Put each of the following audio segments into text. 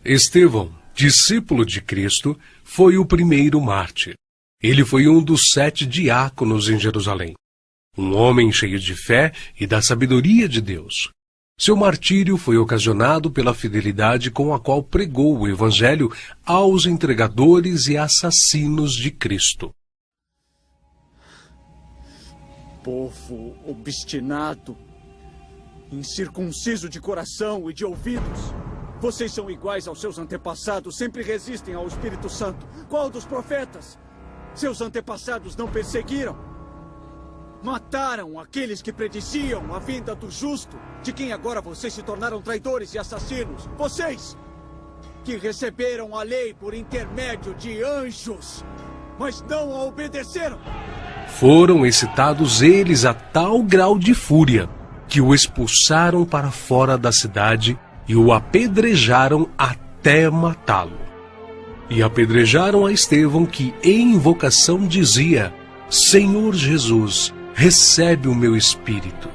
Estevão, discípulo de Cristo, foi o primeiro mártir. Ele foi um dos 7 diáconos em Jerusalém. Um homem cheio de fé e da sabedoria de Deus. Seu martírio foi ocasionado pela fidelidade com a qual pregou o Evangelho aos entregadores e assassinos de Cristo. Povo obstinado, incircunciso de coração e de ouvidos. Vocês são iguais aos seus antepassados, sempre resistem ao Espírito Santo. Qual dos profetas? Seus antepassados não perseguiram? Mataram aqueles que prediciam a vinda do justo, de quem agora vocês se tornaram traidores e assassinos. Vocês, que receberam a lei por intermédio de anjos, mas não a obedeceram. Foram excitados eles a tal grau de fúria, que o expulsaram para fora da cidade e o apedrejaram até matá-lo. E apedrejaram a Estevão, que em invocação dizia: Senhor Jesus, recebe o meu espírito.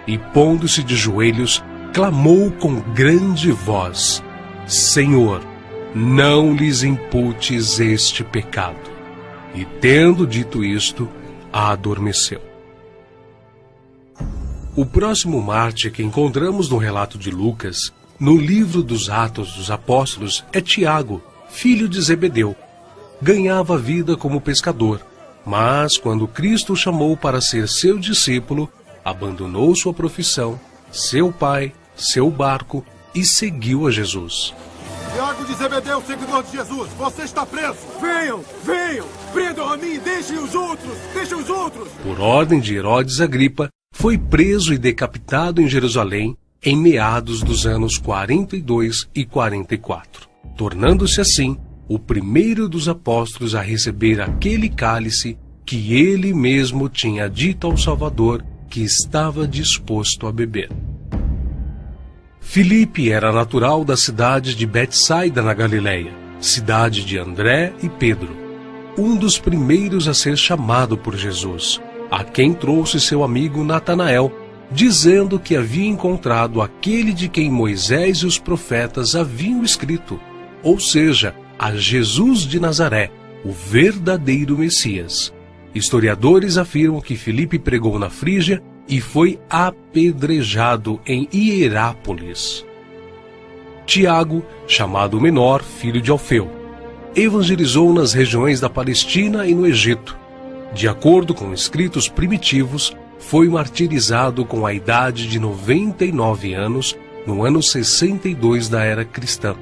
E pondo-se de joelhos, clamou com grande voz: Senhor, não lhes imputes este pecado. E tendo dito isto, adormeceu. O próximo mártir que encontramos no relato de Lucas, no livro dos Atos dos Apóstolos, é Tiago, filho de Zebedeu. Ganhava vida como pescador, mas quando Cristo o chamou para ser seu discípulo, abandonou sua profissão, seu pai, seu barco e seguiu a Jesus. Tiago de Zebedeu, seguidor de Jesus, você está preso! Venham, venham! Prendam a mim, deixem os outros! Por ordem de Herodes Agripa, foi preso e decapitado em Jerusalém em meados dos anos 42 e 44, tornando-se assim o primeiro dos apóstolos a receber aquele cálice que ele mesmo tinha dito ao Salvador que estava disposto a beber. Filipe era natural da cidade de Betsaida, na Galileia, cidade de André e Pedro, um dos primeiros a ser chamado por Jesus, a quem trouxe seu amigo Natanael, dizendo que havia encontrado aquele de quem Moisés e os profetas haviam escrito, ou seja, a Jesus de Nazaré, o verdadeiro Messias. Historiadores afirmam que Filipe pregou na Frígia e foi apedrejado em Hierápolis. Tiago, chamado Menor, filho de Alfeu, evangelizou nas regiões da Palestina e no Egito. De acordo com escritos primitivos, foi martirizado com a idade de 99 anos, no ano 62 da era cristã,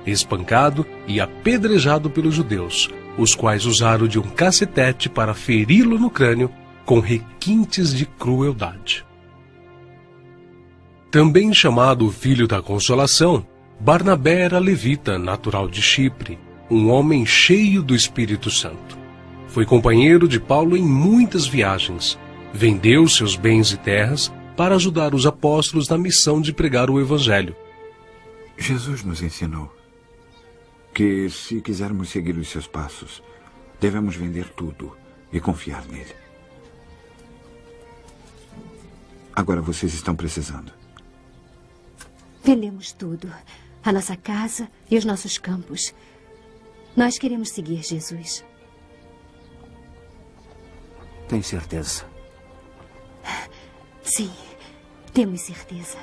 espancado e apedrejado pelos judeus, os quais usaram de um cacetete para feri-lo no crânio com requintes de crueldade. Também chamado Filho da Consolação, Barnabé era levita, natural de Chipre, um homem cheio do Espírito Santo. Foi companheiro de Paulo em muitas viagens, vendeu seus bens e terras para ajudar os apóstolos na missão de pregar o Evangelho. Jesus nos ensinou que, se quisermos seguir os seus passos, devemos vender tudo e confiar nele. Agora vocês estão precisando. Vendemos tudo. A nossa casa e os nossos campos. Nós queremos seguir Jesus. Tem certeza? Sim, temos certeza.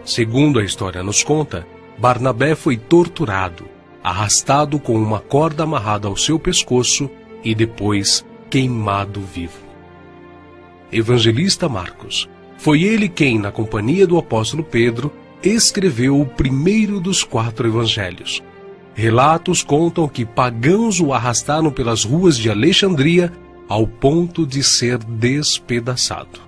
Segundo a história nos conta, Barnabé foi torturado, arrastado com uma corda amarrada ao seu pescoço e depois queimado vivo. Evangelista Marcos. Foi ele quem, na companhia do apóstolo Pedro, escreveu o primeiro dos 4 evangelhos. Relatos contam que pagãos o arrastaram pelas ruas de Alexandria ao ponto de ser despedaçado.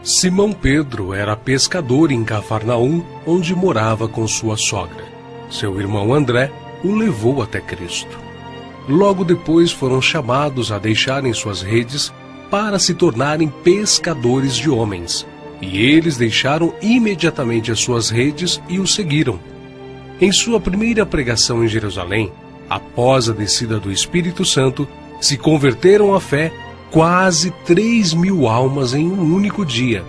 Simão Pedro era pescador em Cafarnaum, onde morava com sua sogra. Seu irmão André o levou até Cristo. Logo depois foram chamados a deixarem suas redes para se tornarem pescadores de homens, e eles deixaram imediatamente as suas redes e o seguiram. Em sua primeira pregação em Jerusalém, após a descida do Espírito Santo, se converteram à fé quase 3.000 almas em um único dia.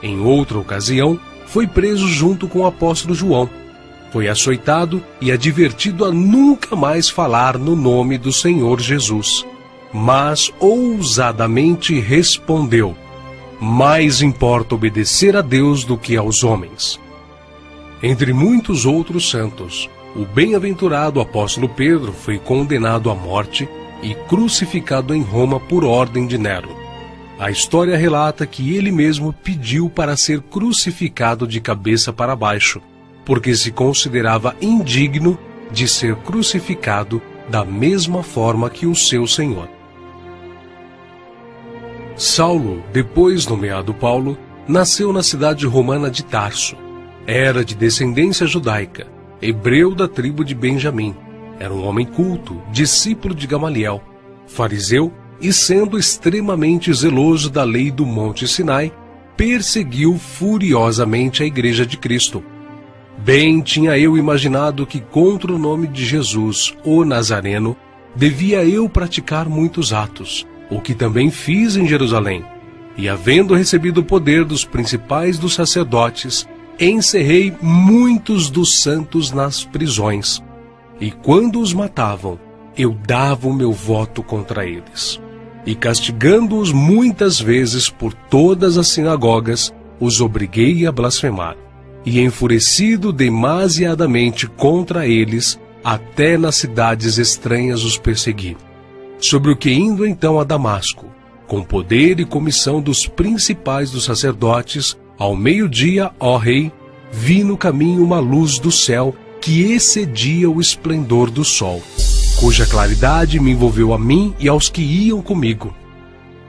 Em outra ocasião, foi preso junto com o apóstolo João. Foi açoitado e advertido a nunca mais falar no nome do Senhor Jesus. Mas ousadamente respondeu: mais importa obedecer a Deus do que aos homens. Entre muitos outros santos, o bem-aventurado apóstolo Pedro foi condenado à morte e crucificado em Roma por ordem de Nero. A história relata que ele mesmo pediu para ser crucificado de cabeça para baixo, porque se considerava indigno de ser crucificado da mesma forma que o seu Senhor. Saulo, depois nomeado Paulo, nasceu na cidade romana de Tarso. Era de descendência judaica, hebreu da tribo de Benjamim. Era um homem culto, discípulo de Gamaliel, fariseu e, sendo extremamente zeloso da lei do Monte Sinai, perseguiu furiosamente a Igreja de Cristo. Bem tinha eu imaginado que contra o nome de Jesus, o Nazareno, devia eu praticar muitos atos, o que também fiz em Jerusalém. E, havendo recebido o poder dos principais dos sacerdotes, encerrei muitos dos santos nas prisões. E quando os matavam, eu dava o meu voto contra eles. E castigando-os muitas vezes por todas as sinagogas, os obriguei a blasfemar. E enfurecido demasiadamente contra eles, até nas cidades estranhas os persegui. Sobre o que indo então a Damasco, com poder e comissão dos principais dos sacerdotes, ao meio-dia, ó rei, vi no caminho uma luz do céu que excedia o esplendor do sol, cuja claridade me envolveu a mim e aos que iam comigo.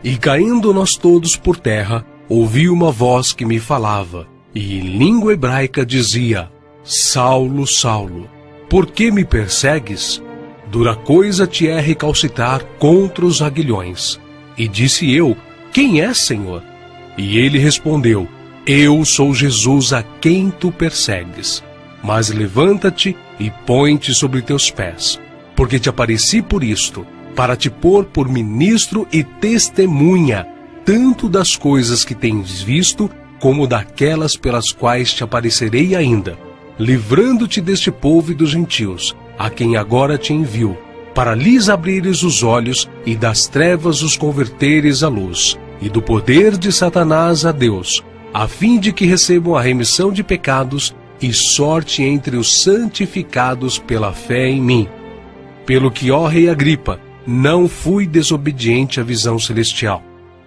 E caindo nós todos por terra, ouvi uma voz que me falava, e em língua hebraica dizia: Saulo, Saulo, por que me persegues? Dura coisa te é recalcitrar contra os aguilhões. E disse eu: quem és, Senhor? E ele respondeu: eu sou Jesus a quem tu persegues. Mas levanta-te e põe-te sobre teus pés, porque te apareci por isto, para te pôr por ministro e testemunha, tanto das coisas que tens visto, como daquelas pelas quais te aparecerei ainda, livrando-te deste povo e dos gentios, a quem agora te envio, para lhes abrires os olhos e das trevas os converteres à luz, e do poder de Satanás a Deus, a fim de que recebam a remissão de pecados e sorte entre os santificados pela fé em mim. Pelo que, ó rei Agripa, não fui desobediente à visão celestial.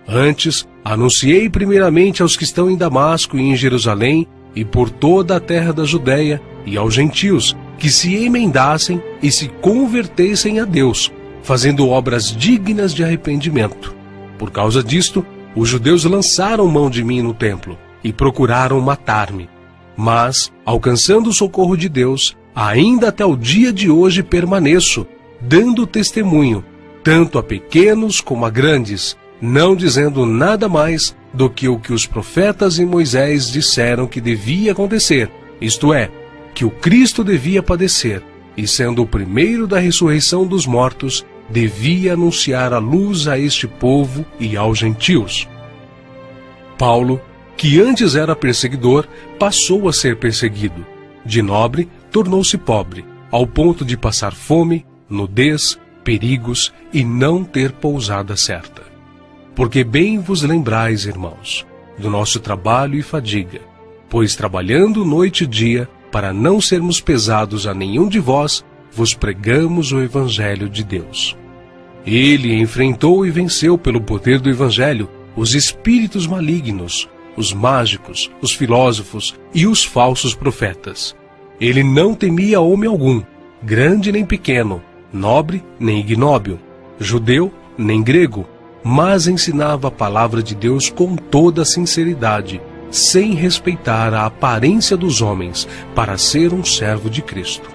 Antes, anunciei primeiramente aos que estão em Damasco e em Jerusalém, e por toda a terra da Judéia, e aos gentios, que se emendassem e se convertessem a Deus, fazendo obras dignas de arrependimento. Por causa disto, os judeus lançaram mão de mim no templo, e procuraram matar-me. Mas, alcançando o socorro de Deus, ainda até o dia de hoje permaneço, dando testemunho, tanto a pequenos como a grandes, não dizendo nada mais do que o que os profetas e Moisés disseram que devia acontecer, isto é, que o Cristo devia padecer, e sendo o primeiro da ressurreição dos mortos, devia anunciar a luz a este povo e aos gentios. Paulo, que antes era perseguidor, passou a ser perseguido. De nobre, tornou-se pobre, ao ponto de passar fome, nudez, perigos e não ter pousada certa. Porque bem vos lembrais, irmãos, do nosso trabalho e fadiga, pois trabalhando noite e dia, para não sermos pesados a nenhum de vós, vos pregamos o Evangelho de Deus. Ele enfrentou e venceu pelo poder do Evangelho os espíritos malignos, os mágicos, os filósofos e os falsos profetas. Ele não temia homem algum, grande nem pequeno, nobre nem ignóbil, judeu nem grego, mas ensinava a palavra de Deus com toda a sinceridade, sem respeitar a aparência dos homens, para ser um servo de Cristo.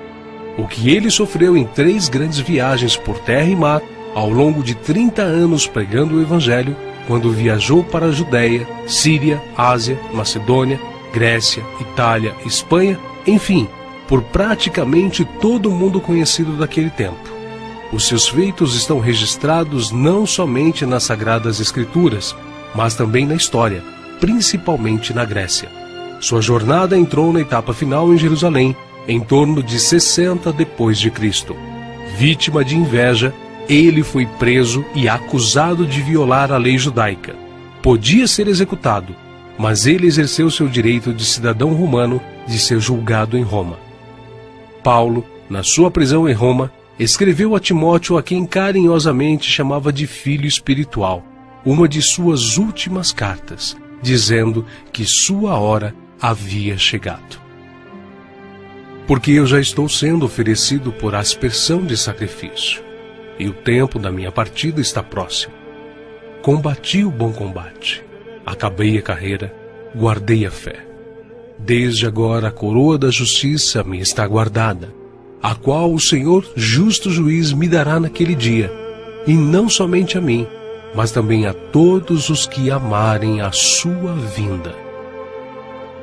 O que ele sofreu em 3 grandes viagens por terra e mar, ao longo de 30 anos pregando o Evangelho, quando viajou para a Judéia, Síria, Ásia, Macedônia, Grécia, Itália, Espanha, enfim, por praticamente todo o mundo conhecido daquele tempo. Os seus feitos estão registrados não somente nas Sagradas Escrituras, mas também na história, principalmente na Grécia. Sua jornada entrou na etapa final em Jerusalém, em torno de 60 depois de Cristo. Vítima de inveja, ele foi preso e acusado de violar a lei judaica. Podia ser executado, mas ele exerceu seu direito de cidadão romano de ser julgado em Roma. Paulo, na sua prisão em Roma, escreveu a Timóteo, a quem carinhosamente chamava de filho espiritual, uma de suas últimas cartas, dizendo que sua hora havia chegado. Porque eu já estou sendo oferecido por aspersão de sacrifício, e o tempo da minha partida está próximo. Combati o bom combate, acabei a carreira, guardei a fé. Desde agora a coroa da justiça me está guardada, a qual o Senhor, justo juiz, me dará naquele dia, e não somente a mim, mas também a todos os que amarem a sua vinda.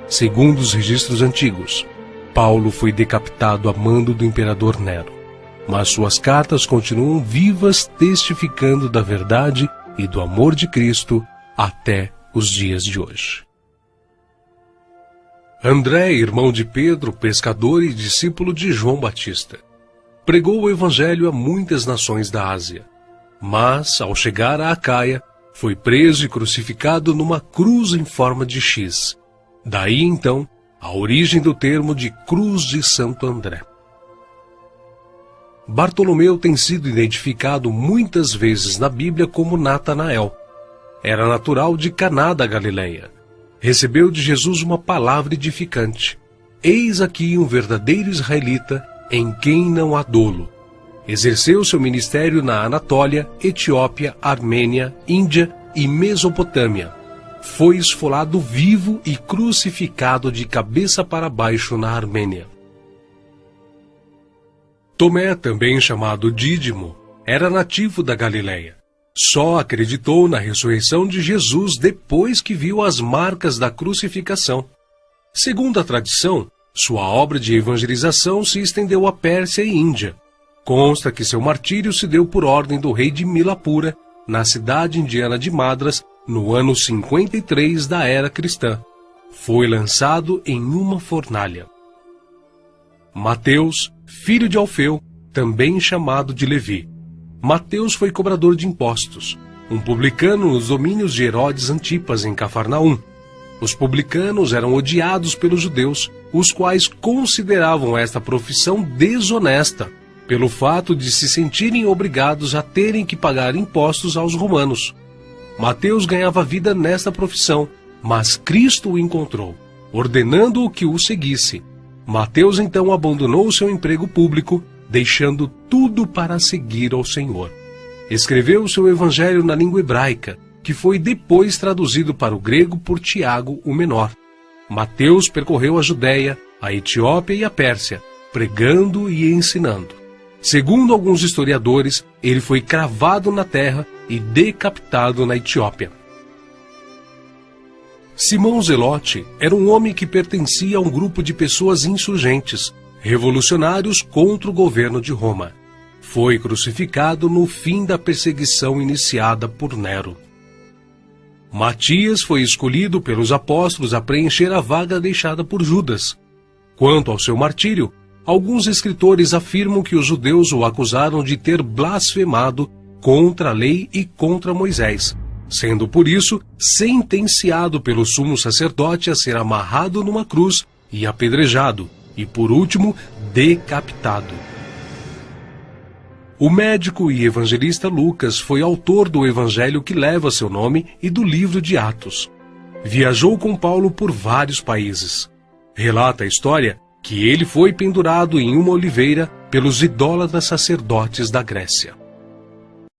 Segundo os registros antigos, Paulo foi decapitado a mando do imperador Nero, mas suas cartas continuam vivas, testificando da verdade e do amor de Cristo até os dias de hoje. André, irmão de Pedro, pescador e discípulo de João Batista, pregou o evangelho a muitas nações da Ásia, mas, ao chegar a Acaia, foi preso e crucificado numa cruz em forma de X. Daí, então, a origem do termo de Cruz de Santo André. Bartolomeu tem sido identificado muitas vezes na Bíblia como Natanael. Era natural de Caná da Galileia. Recebeu de Jesus uma palavra edificante. Eis aqui um verdadeiro israelita, em quem não há dolo. Exerceu seu ministério na Anatólia, Etiópia, Armênia, Índia e Mesopotâmia. Foi esfolado vivo e crucificado de cabeça para baixo na Armênia. Tomé, também chamado Dídimo, era nativo da Galileia. Só acreditou na ressurreição de Jesus depois que viu as marcas da crucificação. Segundo a tradição, sua obra de evangelização se estendeu à Pérsia e Índia. Consta que seu martírio se deu por ordem do rei de Milapura, na cidade indiana de Madras, no ano 53 da era cristã. Foi lançado em uma fornalha. Mateus, filho de Alfeu, também chamado de Levi. Mateus foi cobrador de impostos, um publicano nos domínios de Herodes Antipas, em Cafarnaum. Os publicanos eram odiados pelos judeus, os quais consideravam esta profissão desonesta, pelo fato de se sentirem obrigados a terem que pagar impostos aos romanos. Mateus ganhava vida nesta profissão, mas Cristo o encontrou, ordenando-o que o seguisse. Mateus então abandonou seu emprego público, deixando tudo para seguir ao Senhor. Escreveu seu evangelho na língua hebraica, que foi depois traduzido para o grego por Tiago o Menor. Mateus percorreu a Judéia, a Etiópia e a Pérsia, pregando e ensinando. Segundo alguns historiadores, ele foi cravado na terra e decapitado na Etiópia. Simão Zelote era um homem que pertencia a um grupo de pessoas insurgentes, revolucionários contra o governo de Roma. Foi crucificado no fim da perseguição iniciada por Nero. Matias foi escolhido pelos apóstolos a preencher a vaga deixada por Judas. Quanto ao seu martírio, alguns escritores afirmam que os judeus o acusaram de ter blasfemado contra a lei e contra Moisés, sendo por isso sentenciado pelo sumo sacerdote a ser amarrado numa cruz e apedrejado, e por último, decapitado. O médico e evangelista Lucas foi autor do evangelho que leva seu nome e do livro de Atos. Viajou com Paulo por vários países. Relata a história que ele foi pendurado em uma oliveira pelos idólatras sacerdotes da Grécia.